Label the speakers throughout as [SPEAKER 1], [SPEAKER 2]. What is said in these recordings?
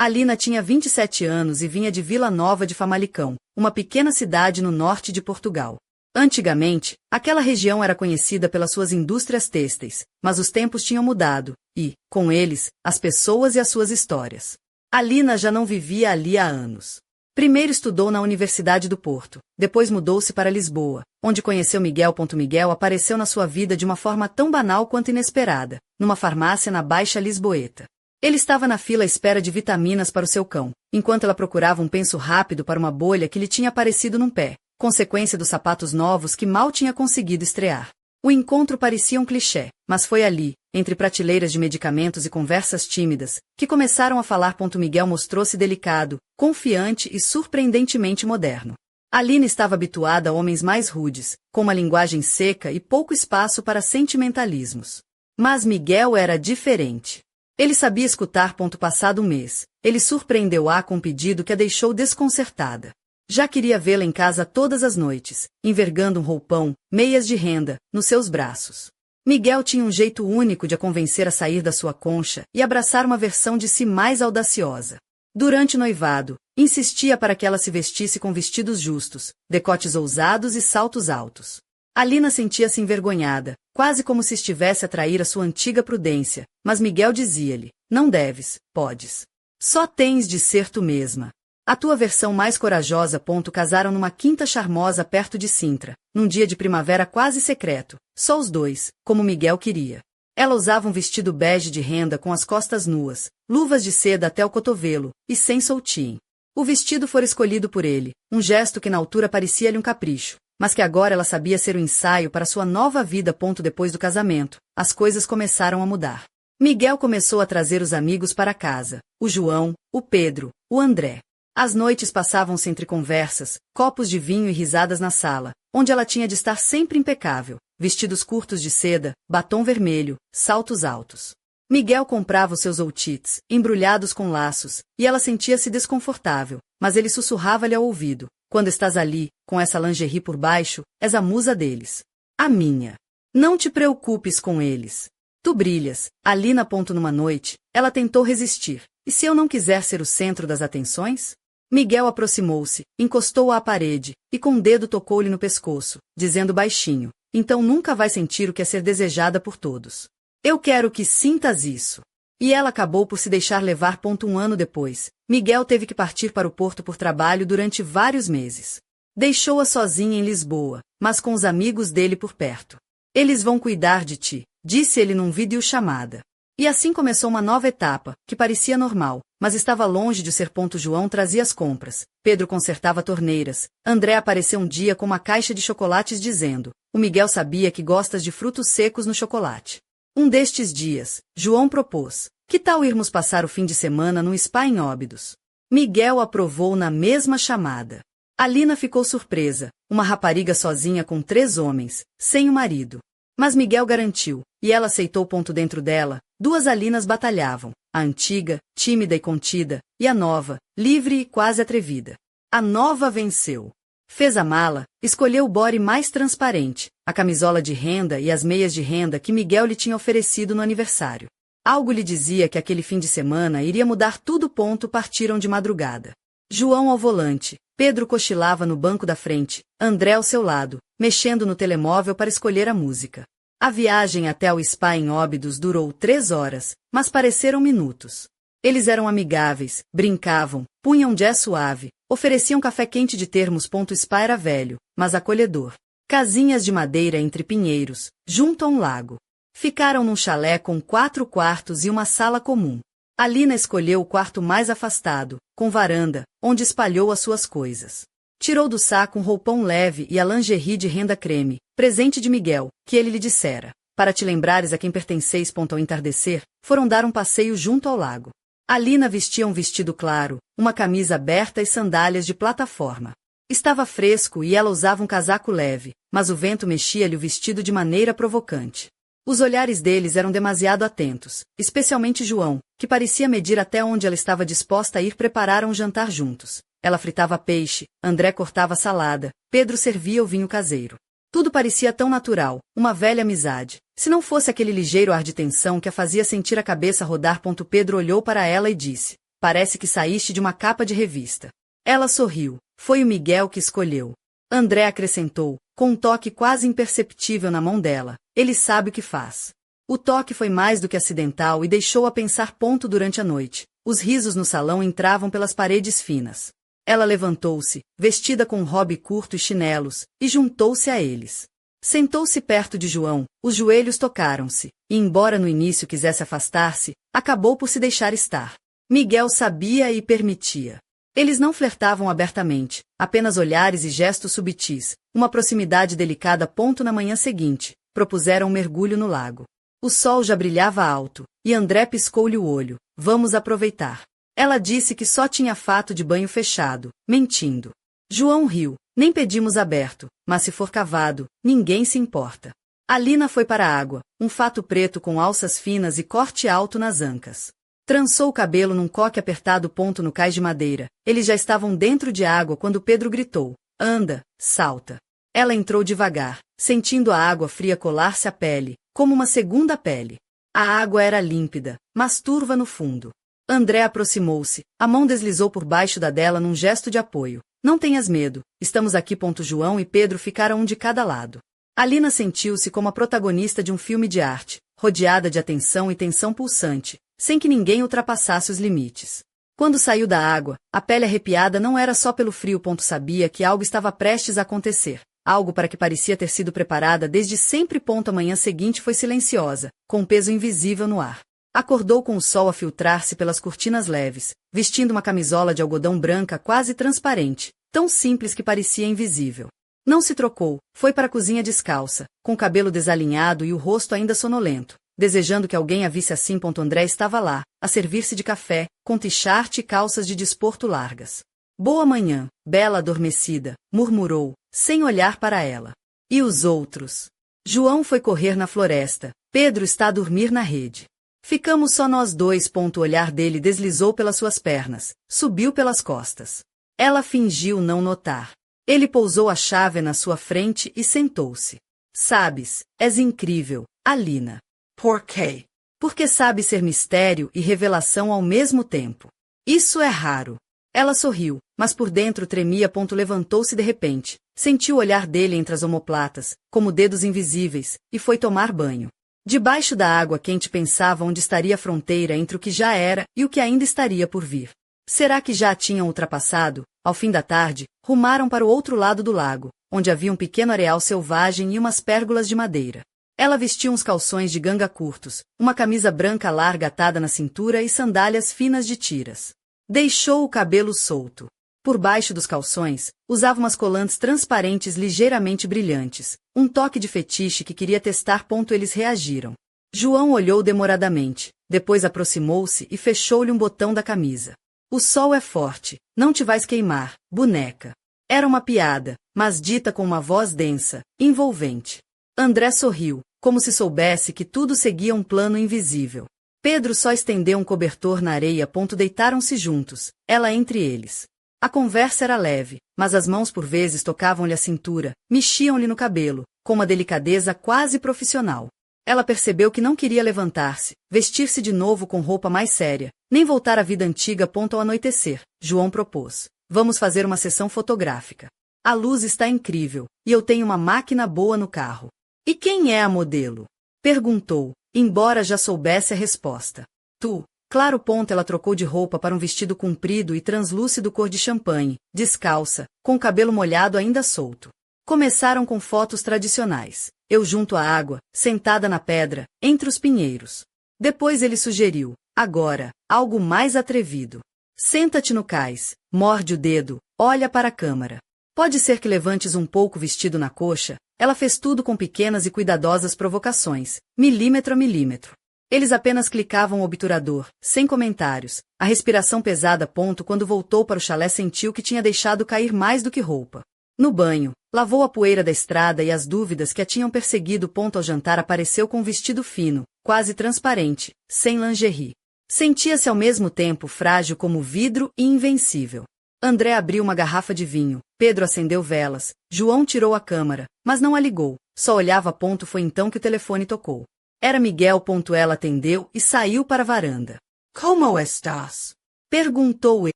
[SPEAKER 1] Alina tinha 27 anos e vinha de Vila Nova de Famalicão, uma pequena cidade no norte de Portugal. Antigamente, aquela região era conhecida pelas suas indústrias têxteis, mas os tempos tinham mudado, e, com eles, as pessoas e as suas histórias. Alina já não vivia ali há anos. Primeiro estudou na Universidade do Porto, depois mudou-se para Lisboa, onde conheceu Miguel. Miguel apareceu na sua vida de uma forma tão banal quanto inesperada, numa farmácia na Baixa Lisboeta. Ele estava na fila à espera de vitaminas para o seu cão, enquanto ela procurava um penso rápido para uma bolha que lhe tinha aparecido num pé, consequência dos sapatos novos que mal tinha conseguido estrear. O encontro parecia um clichê, mas foi ali, entre prateleiras de medicamentos e conversas tímidas, que começaram a falar. Miguel mostrou-se delicado, confiante e surpreendentemente moderno. Alina estava habituada a homens mais rudes, com uma linguagem seca e pouco espaço para sentimentalismos. Mas Miguel era diferente. Ele sabia escutar. Passado um mês, ele surpreendeu-a com um pedido que a deixou desconcertada. Já queria vê-la em casa todas as noites, envergando um roupão, meias de renda, nos seus braços. Miguel tinha um jeito único de a convencer a sair da sua concha e abraçar uma versão de si mais audaciosa. Durante o noivado, insistia para que ela se vestisse com vestidos justos, decotes ousados e saltos altos. Alina sentia-se envergonhada, quase como se estivesse a trair a sua antiga prudência, mas Miguel dizia-lhe: não deves, podes. Só tens de ser tu mesma. A tua versão mais corajosa. Casaram numa quinta charmosa perto de Sintra, num dia de primavera quase secreto, só os dois, como Miguel queria. Ela usava um vestido bege de renda com as costas nuas, luvas de seda até o cotovelo, e sem soltim. O vestido fora escolhido por ele, um gesto que na altura parecia-lhe um capricho, mas que agora ela sabia ser o ensaio para sua nova vida. Depois do casamento, as coisas começaram a mudar. Miguel começou a trazer os amigos para casa, o João, o Pedro, o André. As noites passavam-se entre conversas, copos de vinho e risadas na sala, onde ela tinha de estar sempre impecável, vestidos curtos de seda, batom vermelho, saltos altos. Miguel comprava os seus outfits, embrulhados com laços, e ela sentia-se desconfortável, mas ele sussurrava-lhe ao ouvido: quando estás ali, com essa lingerie por baixo, és a musa deles. A minha. Não te preocupes com eles. Tu brilhas. Alina. Numa noite, ela tentou resistir. E se eu não quiser ser o centro das atenções? Miguel aproximou-se, encostou-a à parede, e com um dedo tocou-lhe no pescoço, dizendo baixinho: então nunca vai sentir o que é ser desejada por todos. Eu quero que sintas isso. E ela acabou por se deixar levar. Um ano depois, Miguel teve que partir para o Porto por trabalho durante vários meses. Deixou-a sozinha em Lisboa, mas com os amigos dele por perto. Eles vão cuidar de ti, disse ele num videochamada. E assim começou uma nova etapa, que parecia normal, mas estava longe de ser. João trazia as compras, Pedro consertava torneiras, André apareceu um dia com uma caixa de chocolates dizendo: o Miguel sabia que gostas de frutos secos no chocolate. Um destes dias, João propôs: que tal irmos passar o fim de semana num spa em Óbidos? Miguel aprovou na mesma chamada. Alina ficou surpresa, uma rapariga sozinha com 3 homens, sem o marido. Mas Miguel garantiu, e ela aceitou. Dentro dela, 2 Alinas batalhavam, a antiga, tímida e contida, e a nova, livre e quase atrevida. A nova venceu. Fez a mala, escolheu o body mais transparente, a camisola de renda e as meias de renda que Miguel lhe tinha oferecido no aniversário. Algo lhe dizia que aquele fim de semana iria mudar tudo. Partiram de madrugada. João ao volante, Pedro cochilava no banco da frente, André ao seu lado, mexendo no telemóvel para escolher a música. A viagem até o spa em Óbidos durou 3 horas, mas pareceram minutos. Eles eram amigáveis, brincavam, punham jazz suave, ofereciam café quente de termos. O spa era velho, mas acolhedor. Casinhas de madeira entre pinheiros, junto a um lago. Ficaram num chalé com 4 quartos e uma sala comum. Alina escolheu o quarto mais afastado, com varanda, onde espalhou as suas coisas. Tirou do saco um roupão leve e a lingerie de renda creme, presente de Miguel, que ele lhe dissera: para te lembrares a quem pertenceis. Ao entardecer, foram dar um passeio junto ao lago. Alina vestia um vestido claro, uma camisa aberta e sandálias de plataforma. Estava fresco e ela usava um casaco leve, mas o vento mexia-lhe o vestido de maneira provocante. Os olhares deles eram demasiado atentos, especialmente João, que parecia medir até onde ela estava disposta a ir. Prepararam um jantar juntos. Ela fritava peixe, André cortava salada, Pedro servia o vinho caseiro. Tudo parecia tão natural, uma velha amizade, se não fosse aquele ligeiro ar de tensão que a fazia sentir a cabeça rodar. Pedro olhou para ela e disse: parece que saíste de uma capa de revista. Ela sorriu. Foi o Miguel que escolheu. André acrescentou, com um toque quase imperceptível na mão dela. Ele sabe o que faz. O toque foi mais do que acidental e deixou-a pensar ponto durante a noite. Os risos no salão entravam pelas paredes finas. Ela levantou-se, vestida com um robe curto e chinelos, e juntou-se a eles. Sentou-se perto de João, os joelhos tocaram-se, e embora no início quisesse afastar-se, acabou por se deixar estar. Miguel sabia e permitia. Eles não flertavam abertamente, apenas olhares e gestos subtis, uma proximidade delicada. Ponto na manhã seguinte, propuseram um mergulho no lago. O sol já brilhava alto, e André piscou-lhe o olho. Vamos aproveitar. Ela disse que só tinha fato de banho fechado, mentindo. João riu. Nem pedimos aberto, mas se for cavado, ninguém se importa. Alina foi para a água, um fato preto com alças finas e corte alto nas ancas. Trançou o cabelo num coque apertado. Ponto no cais de madeira. Eles já estavam dentro de água quando Pedro gritou. Anda, salta. Ela entrou devagar, sentindo a água fria colar-se à pele, como uma segunda pele. A água era límpida, mas turva no fundo. André aproximou-se, a mão deslizou por baixo da dela num gesto de apoio. Não tenhas medo, estamos aqui. João e Pedro ficaram um de cada lado. Alina sentiu-se como a protagonista de um filme de arte, rodeada de atenção e tensão pulsante, sem que ninguém ultrapassasse os limites. Quando saiu da água, a pele arrepiada não era só pelo frio. Sabia que algo estava prestes a acontecer, algo para que parecia ter sido preparada desde sempre. A manhã seguinte foi silenciosa, com um peso invisível no ar. Acordou com o sol a filtrar-se pelas cortinas leves, vestindo uma camisola de algodão branca quase transparente, tão simples que parecia invisível. Não se trocou, foi para a cozinha descalça, com o cabelo desalinhado e o rosto ainda sonolento, desejando que alguém a visse assim. André estava lá, a servir-se de café, com t-shirt e calças de desporto largas. Boa manhã, bela adormecida, murmurou, sem olhar para ela. E os outros? João foi correr na floresta, Pedro está a dormir na rede. Ficamos só nós dois. O olhar dele deslizou pelas suas pernas, subiu pelas costas. Ela fingiu não notar. Ele pousou a chave na sua frente e sentou-se. Sabes, és incrível, Alina. Por quê? Porque sabe ser mistério e revelação ao mesmo tempo. Isso é raro. Ela sorriu, mas por dentro tremia. Levantou-se de repente, sentiu o olhar dele entre as omoplatas, como dedos invisíveis, e foi tomar banho. Debaixo da água quente pensava onde estaria a fronteira entre o que já era e o que ainda estaria por vir. Será que já a tinham ultrapassado? Ao fim da tarde, rumaram para o outro lado do lago, onde havia um pequeno areal selvagem e umas pérgolas de madeira. Ela vestia uns calções de ganga curtos, uma camisa branca larga atada na cintura e sandálias finas de tiras. Deixou o cabelo solto. Por baixo dos calções, usava umas colantes transparentes ligeiramente brilhantes, um toque de fetiche que queria testar. Eles reagiram. João olhou demoradamente, depois aproximou-se e fechou-lhe um botão da camisa. O sol é forte, não te vais queimar, boneca. Era uma piada, mas dita com uma voz densa, envolvente. André sorriu, como se soubesse que tudo seguia um plano invisível. Pedro só estendeu um cobertor na areia. Deitaram-se juntos, ela entre eles. A conversa era leve, mas as mãos por vezes tocavam-lhe a cintura, mexiam-lhe no cabelo, com uma delicadeza quase profissional. Ela percebeu que não queria levantar-se, vestir-se de novo com roupa mais séria, nem voltar à vida antiga. Ao anoitecer, João propôs. Vamos fazer uma sessão fotográfica. A luz está incrível, e eu tenho uma máquina boa no carro. E quem é a modelo? Perguntou, embora já soubesse a resposta. Tu. Claro. Ela trocou de roupa para um vestido comprido e translúcido cor de champanhe, descalça, com o cabelo molhado ainda solto. Começaram com fotos tradicionais. Eu junto à água, sentada na pedra, entre os pinheiros. Depois ele sugeriu, agora, algo mais atrevido. Senta-te no cais, morde o dedo, olha para a câmara. Pode ser que levantes um pouco o vestido na coxa. Ela fez tudo com pequenas e cuidadosas provocações, milímetro a milímetro. Eles apenas clicavam o obturador, sem comentários, a respiração pesada. Quando voltou para o chalé sentiu que tinha deixado cair mais do que roupa. No banho, lavou a poeira da estrada e as dúvidas que a tinham perseguido. Ao jantar apareceu com um vestido fino, quase transparente, sem lingerie. Sentia-se ao mesmo tempo frágil como vidro e invencível. André abriu uma garrafa de vinho, Pedro acendeu velas, João tirou a câmara, mas não a ligou, só olhava. Foi então que o telefone tocou. Era Miguel. Ela atendeu e saiu para a varanda. Como estás? Perguntou ele.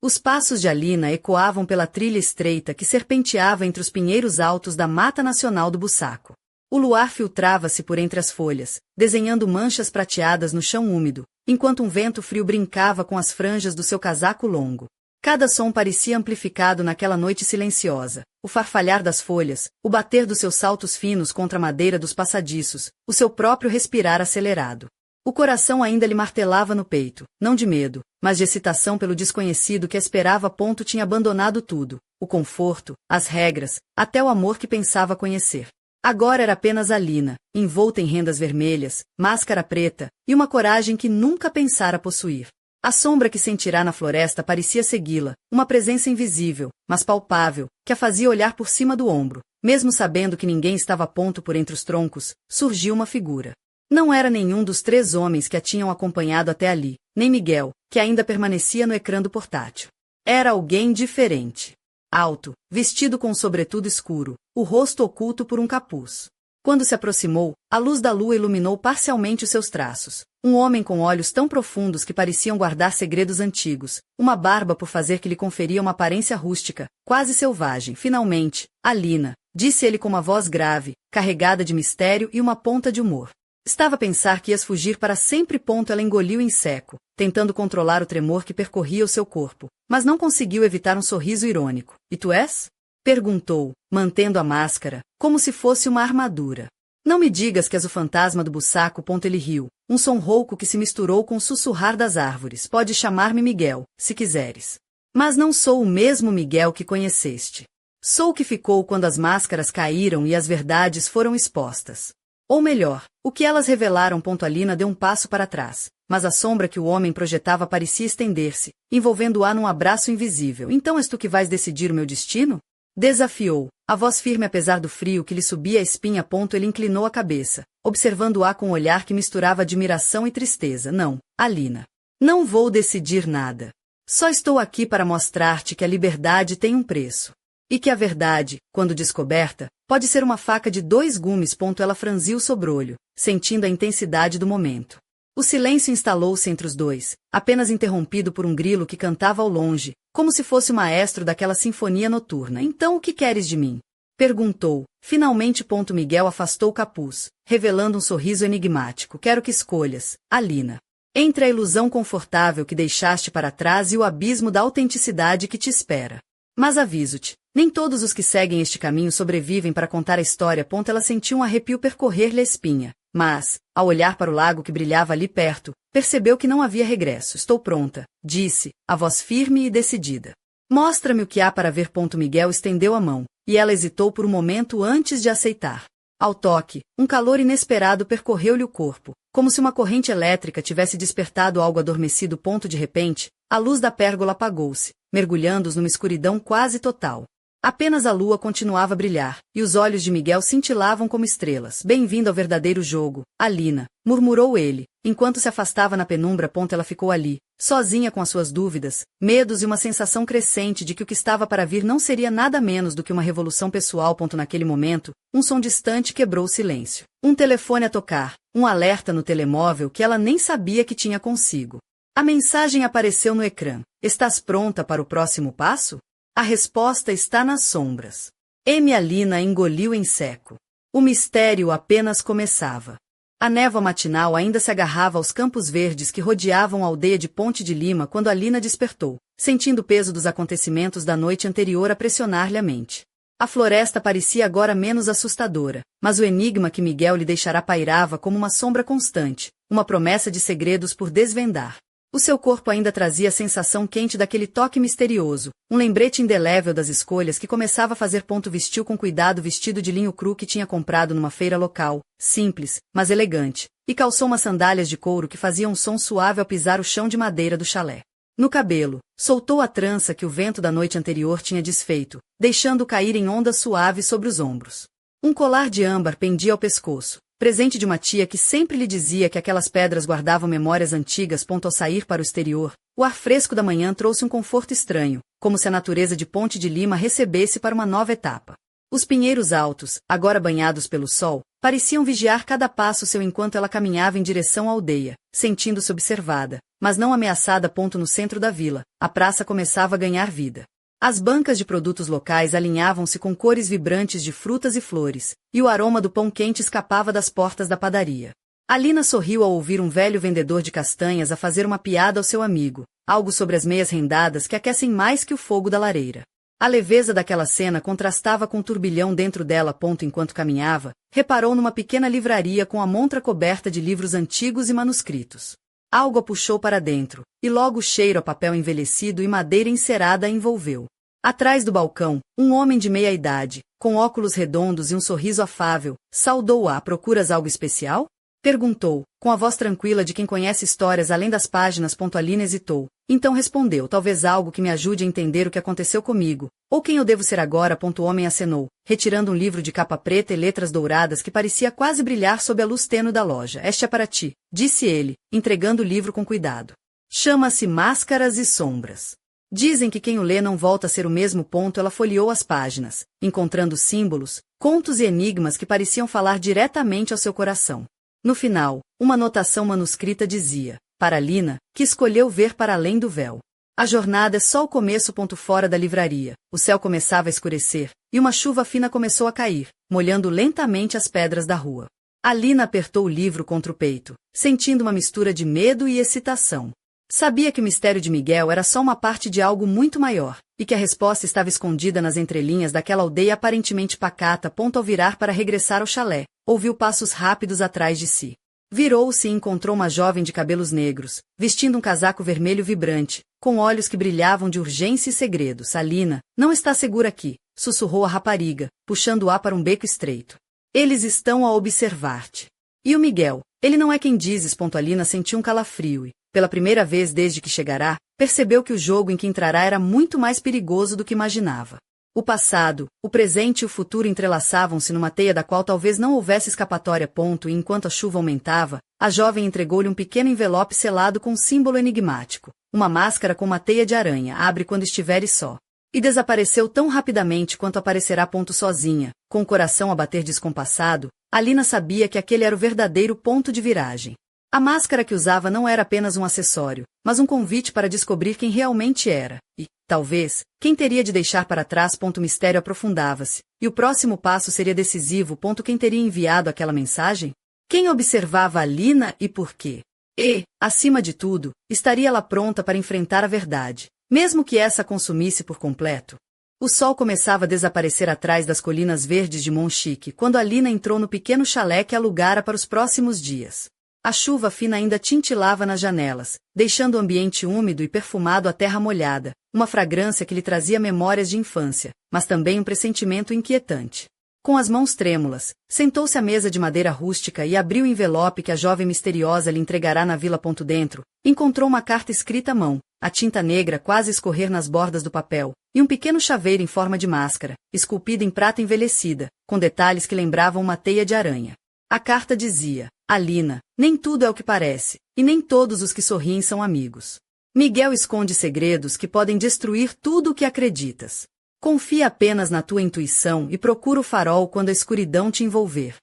[SPEAKER 1] Os passos de Alina ecoavam pela trilha estreita que serpenteava entre os pinheiros altos da Mata Nacional do Bussaco. O luar filtrava-se por entre as folhas, desenhando manchas prateadas no chão úmido, enquanto um vento frio brincava com as franjas do seu casaco longo. Cada som parecia amplificado naquela noite silenciosa, o farfalhar das folhas, o bater dos seus saltos finos contra a madeira dos passadiços, o seu próprio respirar acelerado. O coração ainda lhe martelava no peito, não de medo, mas de excitação pelo desconhecido que esperava. Tinha abandonado tudo, o conforto, as regras, até o amor que pensava conhecer. Agora era apenas Alina, envolta em rendas vermelhas, máscara preta, e uma coragem que nunca pensara possuir. A sombra que sentirá na floresta parecia segui-la, uma presença invisível, mas palpável, que a fazia olhar por cima do ombro. Mesmo sabendo que ninguém estava a ponto por entre os troncos, surgiu uma figura. Não era nenhum dos 3 homens que a tinham acompanhado até ali, nem Miguel, que ainda permanecia no ecrã do portátil. Era alguém diferente. Alto, vestido com um sobretudo escuro, o rosto oculto por um capuz. Quando se aproximou, a luz da lua iluminou parcialmente os seus traços. Um homem com olhos tão profundos que pareciam guardar segredos antigos, uma barba por fazer que lhe conferia uma aparência rústica, quase selvagem. Finalmente, Alina, disse ele com uma voz grave, carregada de mistério e uma ponta de humor. Estava a pensar que ias fugir para sempre. Ela engoliu em seco, tentando controlar o tremor que percorria o seu corpo, mas não conseguiu evitar um sorriso irônico. E tu és? Perguntou, mantendo a máscara, como se fosse uma armadura. Não me digas que és o fantasma do Bussaco. Ele riu, um som rouco que se misturou com o sussurrar das árvores. Pode chamar-me Miguel, se quiseres. Mas não sou o mesmo Miguel que conheceste. Sou o que ficou quando as máscaras caíram e as verdades foram expostas. Ou melhor, o que elas revelaram. Alina deu um passo para trás, mas a sombra que o homem projetava parecia estender-se, envolvendo-a num abraço invisível. Então és tu que vais decidir o meu destino? Desafiou, a voz firme apesar do frio que lhe subia a espinha. Ele inclinou a cabeça, observando-a com um olhar que misturava admiração e tristeza. Não, Alina. Não vou decidir nada. Só estou aqui para mostrar-te que a liberdade tem um preço. E que a verdade, quando descoberta, pode ser uma faca de 2 gumes. Ela franziu o sobrolho, sentindo a intensidade do momento. O silêncio instalou-se entre os dois, apenas interrompido por um grilo que cantava ao longe, como se fosse o maestro daquela sinfonia noturna. Então o que queres de mim? Perguntou, finalmente. Miguel afastou o capuz, revelando um sorriso enigmático. Quero que escolhas, Alina. Entre a ilusão confortável que deixaste para trás e o abismo da autenticidade que te espera. Mas aviso-te, nem todos os que seguem este caminho sobrevivem para contar a história. Ela sentiu um arrepio percorrer-lhe a espinha, mas, ao olhar para o lago que brilhava ali perto, percebeu que não havia regresso. Estou pronta, disse, a voz firme e decidida. Mostra-me o que há para ver. Miguel estendeu a mão, e ela hesitou por um momento antes de aceitar. Ao toque, um calor inesperado percorreu-lhe o corpo, como se uma corrente elétrica tivesse despertado algo adormecido. De repente, a luz da pérgola apagou-se, mergulhando-os numa escuridão quase total. Apenas a lua continuava a brilhar, e os olhos de Miguel cintilavam como estrelas. Bem-vindo ao verdadeiro jogo, Alina, murmurou ele, enquanto se afastava na penumbra. Ela ficou ali, sozinha com as suas dúvidas, medos e uma sensação crescente de que o que estava para vir não seria nada menos do que uma revolução pessoal. Naquele momento, um som distante quebrou o silêncio. Um telefone a tocar, um alerta no telemóvel que ela nem sabia que tinha consigo. A mensagem apareceu no ecrã. Estás pronta para o próximo passo? A resposta está nas sombras. Alina engoliu em seco. O mistério apenas começava. A névoa matinal ainda se agarrava aos campos verdes que rodeavam a aldeia de Ponte de Lima quando Alina despertou, sentindo o peso dos acontecimentos da noite anterior a pressionar-lhe a mente. A floresta parecia agora menos assustadora, mas o enigma que Miguel lhe deixara pairava como uma sombra constante, uma promessa de segredos por desvendar. O seu corpo ainda trazia a sensação quente daquele toque misterioso, um lembrete indelével das escolhas que começava a fazer. Vestiu com cuidado o vestido de linho cru que tinha comprado numa feira local, simples, mas elegante, e calçou umas sandálias de couro que faziam um som suave ao pisar o chão de madeira do chalé. No cabelo, soltou a trança que o vento da noite anterior tinha desfeito, deixando cair em ondas suaves sobre os ombros. Um colar de âmbar pendia ao pescoço, presente de uma tia que sempre lhe dizia que aquelas pedras guardavam memórias antigas. Ao sair para o exterior, o ar fresco da manhã trouxe um conforto estranho, como se a natureza de Ponte de Lima recebesse para uma nova etapa. Os pinheiros altos, agora banhados pelo sol, pareciam vigiar cada passo seu enquanto ela caminhava em direção à aldeia, sentindo-se observada, mas não ameaçada. No centro da vila, a praça começava a ganhar vida. As bancas de produtos locais alinhavam-se com cores vibrantes de frutas e flores, e o aroma do pão quente escapava das portas da padaria. Alina sorriu ao ouvir um velho vendedor de castanhas a fazer uma piada ao seu amigo, algo sobre as meias rendadas que aquecem mais que o fogo da lareira. A leveza daquela cena contrastava com o turbilhão dentro dela. Enquanto caminhava, reparou numa pequena livraria com a montra coberta de livros antigos e manuscritos. Algo a puxou para dentro, e logo o cheiro a papel envelhecido e madeira encerada a envolveu. Atrás do balcão, um homem de meia idade, com óculos redondos e um sorriso afável, saudou-a. Procuras algo especial? Perguntou, com a voz tranquila de quem conhece histórias além das páginas. Alina hesitou, então respondeu: talvez algo que me ajude a entender o que aconteceu comigo, ou quem eu devo ser agora. O homem acenou, retirando um livro de capa preta e letras douradas que parecia quase brilhar sob a luz tênue da loja. Este é para ti, disse ele, entregando o livro com cuidado. Chama-se Máscaras e Sombras. Dizem que quem o lê não volta a ser o mesmo. Ela folheou as páginas, encontrando símbolos, contos e enigmas que pareciam falar diretamente ao seu coração. No final, uma anotação manuscrita dizia, para Alina, que escolheu ver para além do véu. A jornada é só o começo. Fora da livraria, o céu começava a escurecer, e uma chuva fina começou a cair, molhando lentamente as pedras da rua. Alina apertou o livro contra o peito, sentindo uma mistura de medo e excitação. Sabia que o mistério de Miguel era só uma parte de algo muito maior, e que a resposta estava escondida nas entrelinhas daquela aldeia aparentemente pacata. Ao virar para regressar ao chalé, ouviu passos rápidos atrás de si. Virou-se e encontrou uma jovem de cabelos negros, vestindo um casaco vermelho vibrante, com olhos que brilhavam de urgência e segredos. Alina, não está segura aqui, sussurrou a rapariga, puxando-a para um beco estreito. Eles estão a observar-te. E o Miguel, ele não é quem dizes. Alina sentiu um calafrio e, pela primeira vez desde que chegará, percebeu que o jogo em que entrará era muito mais perigoso do que imaginava. O passado, o presente e o futuro entrelaçavam-se numa teia da qual talvez não houvesse escapatória. E enquanto a chuva aumentava, a jovem entregou-lhe um pequeno envelope selado com um símbolo enigmático, uma máscara com uma teia de aranha. Abre quando estiveres só. E desapareceu tão rapidamente quanto aparecerá. Sozinha, com o coração a bater descompassado, Alina sabia que aquele era o verdadeiro ponto de viragem. A máscara que usava não era apenas um acessório, mas um convite para descobrir quem realmente era, e, talvez, quem teria de deixar para trás. O mistério aprofundava-se, e o próximo passo seria decisivo. Quem teria enviado aquela mensagem? Quem observava Alina e por quê? E, acima de tudo, estaria ela pronta para enfrentar a verdade, mesmo que essa a consumisse por completo? O sol começava a desaparecer atrás das colinas verdes de Monchique quando Alina entrou no pequeno chalé que alugara para os próximos dias. A chuva fina ainda tintilava nas janelas, deixando o ambiente úmido e perfumado a terra molhada, uma fragrância que lhe trazia memórias de infância, mas também um pressentimento inquietante. Com as mãos trêmulas, sentou-se à mesa de madeira rústica e abriu o envelope que a jovem misteriosa lhe entregará na vila. Dentro, encontrou uma carta escrita à mão, a tinta negra quase a escorrer nas bordas do papel, e um pequeno chaveiro em forma de máscara, esculpido em prata envelhecida, com detalhes que lembravam uma teia de aranha. A carta dizia: Alina, nem tudo é o que parece, e nem todos os que sorriem são amigos. Miguel esconde segredos que podem destruir tudo o que acreditas. Confia apenas na tua intuição e procura o farol quando a escuridão te envolver.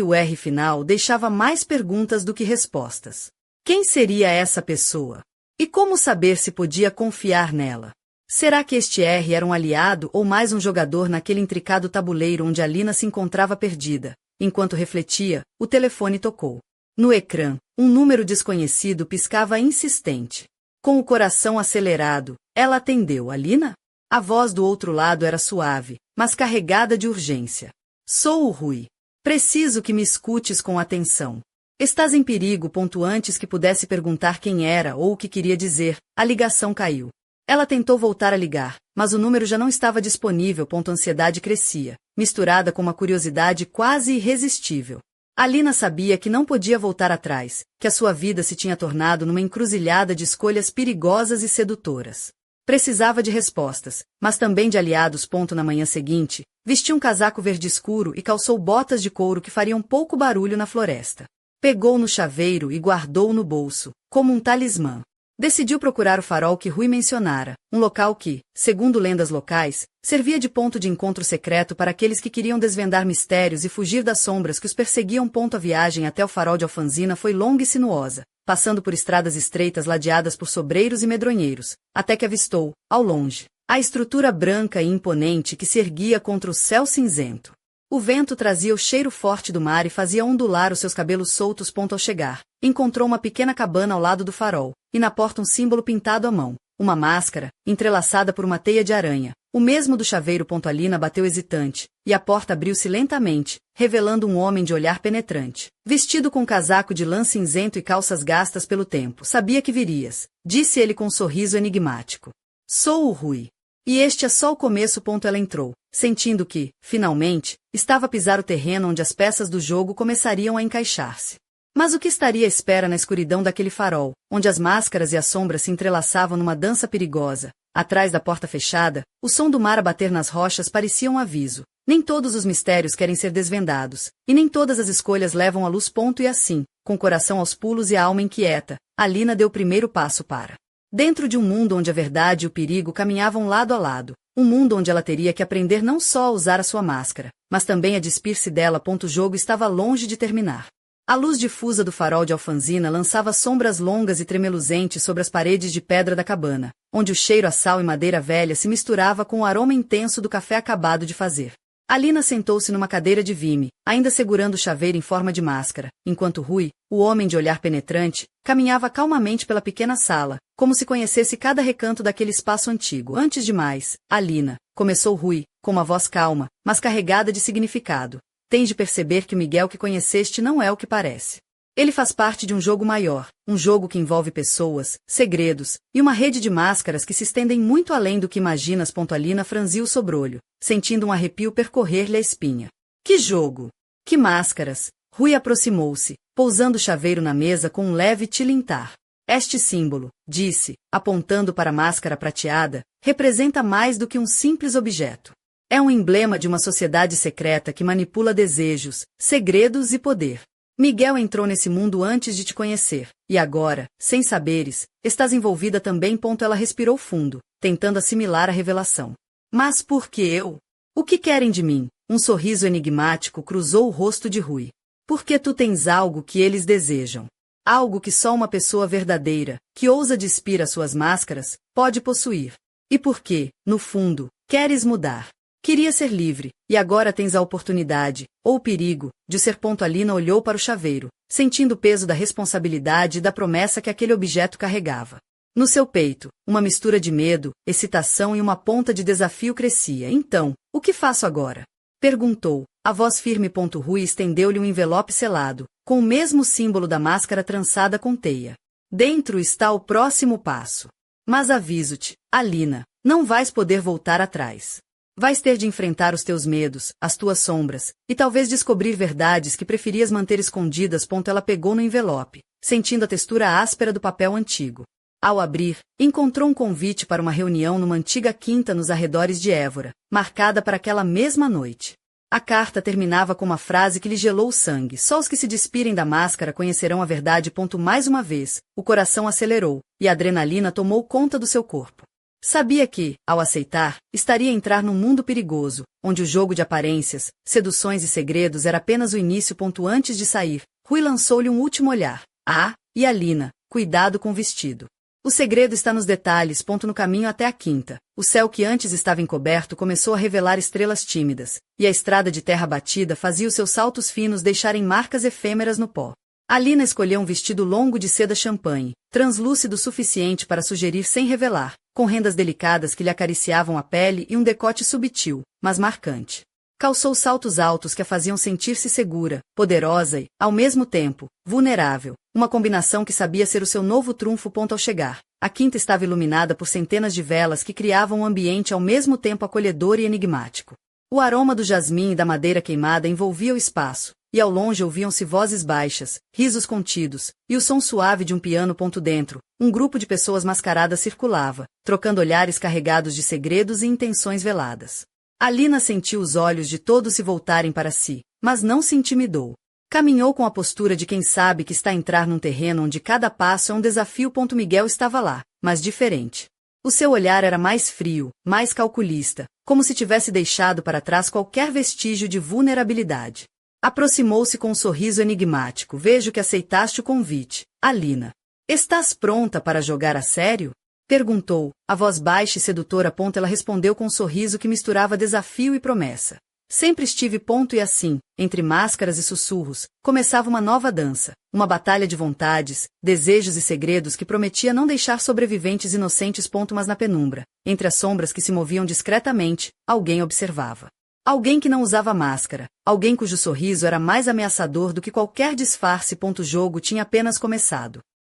[SPEAKER 1] O R final deixava mais perguntas do que respostas. Quem seria essa pessoa? E como saber se podia confiar nela? Será que este R era um aliado ou mais um jogador naquele intricado tabuleiro onde Alina se encontrava perdida? Enquanto refletia, o telefone tocou. No ecrã, um número desconhecido piscava insistente. Com o coração acelerado, ela atendeu. Alina? A voz do outro lado era suave, mas carregada de urgência. Sou o Rui. Preciso que me escutes com atenção. Estás em perigo. Antes que pudesse perguntar quem era ou o que queria dizer, a ligação caiu. Ela tentou voltar a ligar, mas o número já não estava disponível. A ansiedade crescia, misturada com uma curiosidade quase irresistível. Alina sabia que não podia voltar atrás, que a sua vida se tinha tornado numa encruzilhada de escolhas perigosas e sedutoras. Precisava de respostas, mas também de aliados. Na manhã seguinte, vestiu um casaco verde escuro e calçou botas de couro que fariam pouco barulho na floresta. Pegou no chaveiro e guardou no bolso, como um talismã. Decidiu procurar o farol que Rui mencionara, um local que, segundo lendas locais, servia de ponto de encontro secreto para aqueles que queriam desvendar mistérios e fugir das sombras que os perseguiam. A viagem até o farol de Alfanzina foi longa e sinuosa, passando por estradas estreitas ladeadas por sobreiros e medronheiros, até que avistou, ao longe, a estrutura branca e imponente que se erguia contra o céu cinzento. O vento trazia o cheiro forte do mar e fazia ondular os seus cabelos soltos. Ao chegar, encontrou uma pequena cabana ao lado do farol, e na porta um símbolo pintado à mão, uma máscara, entrelaçada por uma teia de aranha, o mesmo do chaveiro. Alina bateu hesitante, e a porta abriu-se lentamente, revelando um homem de olhar penetrante, vestido com um casaco de lã cinzento e calças gastas pelo tempo. Sabia que virias, disse ele com um sorriso enigmático. Sou o Rui. E este é só o começo. Ela entrou, sentindo que, finalmente, estava a pisar o terreno onde as peças do jogo começariam a encaixar-se. Mas o que estaria à espera na escuridão daquele farol, onde as máscaras e as sombras se entrelaçavam numa dança perigosa? Atrás da porta fechada, o som do mar a bater nas rochas parecia um aviso. Nem todos os mistérios querem ser desvendados, e nem todas as escolhas levam à luz. E assim, com o coração aos pulos e a alma inquieta, Alina deu o primeiro passo para dentro de um mundo onde a verdade e o perigo caminhavam lado a lado, um mundo onde ela teria que aprender não só a usar a sua máscara, mas também a despir-se dela. O jogo estava longe de terminar. A luz difusa do farol de Alfanzina lançava sombras longas e tremeluzentes sobre as paredes de pedra da cabana, onde o cheiro a sal e madeira velha se misturava com o aroma intenso do café acabado de fazer. Alina sentou-se numa cadeira de vime, ainda segurando o chaveiro em forma de máscara, enquanto Rui, o homem de olhar penetrante, caminhava calmamente pela pequena sala, como se conhecesse cada recanto daquele espaço antigo. Antes de mais, Alina, começou Rui, com uma voz calma, mas carregada de significado. Tens de perceber que o Miguel que conheceste não é o que parece. Ele faz parte de um jogo maior, um jogo que envolve pessoas, segredos, e uma rede de máscaras que se estendem muito além do que imaginas. Alina franziu o sobrolho, sentindo um arrepio percorrer-lhe a espinha. Que jogo? Que máscaras? Rui aproximou-se, pousando o chaveiro na mesa com um leve tilintar. Este símbolo, disse, apontando para a máscara prateada, representa mais do que um simples objeto. É um emblema de uma sociedade secreta que manipula desejos, segredos e poder. Miguel entrou nesse mundo antes de te conhecer, e agora, sem saberes, estás envolvida também. Ela respirou fundo, tentando assimilar a revelação. Mas por que eu? O que querem de mim? Um sorriso enigmático cruzou o rosto de Rui. Porque tu tens algo que eles desejam. Algo que só uma pessoa verdadeira, que ousa despir as suas máscaras, pode possuir. E porque, no fundo, queres mudar. Queria ser livre, e agora tens a oportunidade, ou o perigo, de ser. Alina olhou para o chaveiro, sentindo o peso da responsabilidade e da promessa que aquele objeto carregava. No seu peito, uma mistura de medo, excitação e uma ponta de desafio crescia. Então, o que faço agora? Perguntou, a voz firme. Rui estendeu-lhe um envelope selado, com o mesmo símbolo da máscara trançada com teia. Dentro está o próximo passo. Mas aviso-te, Alina, não vais poder voltar atrás. Vais ter de enfrentar os teus medos, as tuas sombras, e talvez descobrir verdades que preferias manter escondidas. Ela pegou no envelope, sentindo a textura áspera do papel antigo. Ao abrir, encontrou um convite para uma reunião numa antiga quinta nos arredores de Évora, marcada para aquela mesma noite. A carta terminava com uma frase que lhe gelou o sangue. Só os que se despirem da máscara conhecerão a verdade. Mais uma vez, o coração acelerou, e a adrenalina tomou conta do seu corpo. Sabia que, ao aceitar, estaria a entrar num mundo perigoso, onde o jogo de aparências, seduções e segredos era apenas o início. Antes de sair, Rui lançou-lhe um último olhar. Ah, e Alina, cuidado com o vestido. O segredo está nos detalhes. No caminho até a quinta, o céu que antes estava encoberto começou a revelar estrelas tímidas, e a estrada de terra batida fazia os seus saltos finos deixarem marcas efêmeras no pó. Alina escolheu um vestido longo de seda champanhe, translúcido o suficiente para sugerir sem revelar, com rendas delicadas que lhe acariciavam a pele e um decote subtil, mas marcante. Calçou saltos altos que a faziam sentir-se segura, poderosa e, ao mesmo tempo, vulnerável, uma combinação que sabia ser o seu novo trunfo. Ao chegar, a quinta estava iluminada por centenas de velas que criavam um ambiente ao mesmo tempo acolhedor e enigmático. O aroma do jasmim e da madeira queimada envolvia o espaço, e ao longe ouviam-se vozes baixas, risos contidos, e o som suave de um piano. Dentro, um grupo de pessoas mascaradas circulava, trocando olhares carregados de segredos e intenções veladas. Alina sentiu os olhos de todos se voltarem para si, mas não se intimidou. Caminhou com a postura de quem sabe que está a entrar num terreno onde cada passo é um desafio. Miguel estava lá, mas diferente. O seu olhar era mais frio, mais calculista, como se tivesse deixado para trás qualquer vestígio de vulnerabilidade. Aproximou-se com um sorriso enigmático. Vejo que aceitaste o convite, Alina. Estás pronta para jogar a sério? Perguntou, a voz baixa e sedutora. Ela respondeu com um sorriso que misturava desafio e promessa. Sempre estive. E assim, entre máscaras e sussurros, começava uma nova dança, uma batalha de vontades, desejos e segredos que prometia não deixar sobreviventes inocentes. Mas na penumbra, entre as sombras que se moviam discretamente, alguém observava. Alguém que não usava máscara, alguém cujo sorriso era mais ameaçador do que qualquer disfarce. O jogo tinha apenas começado.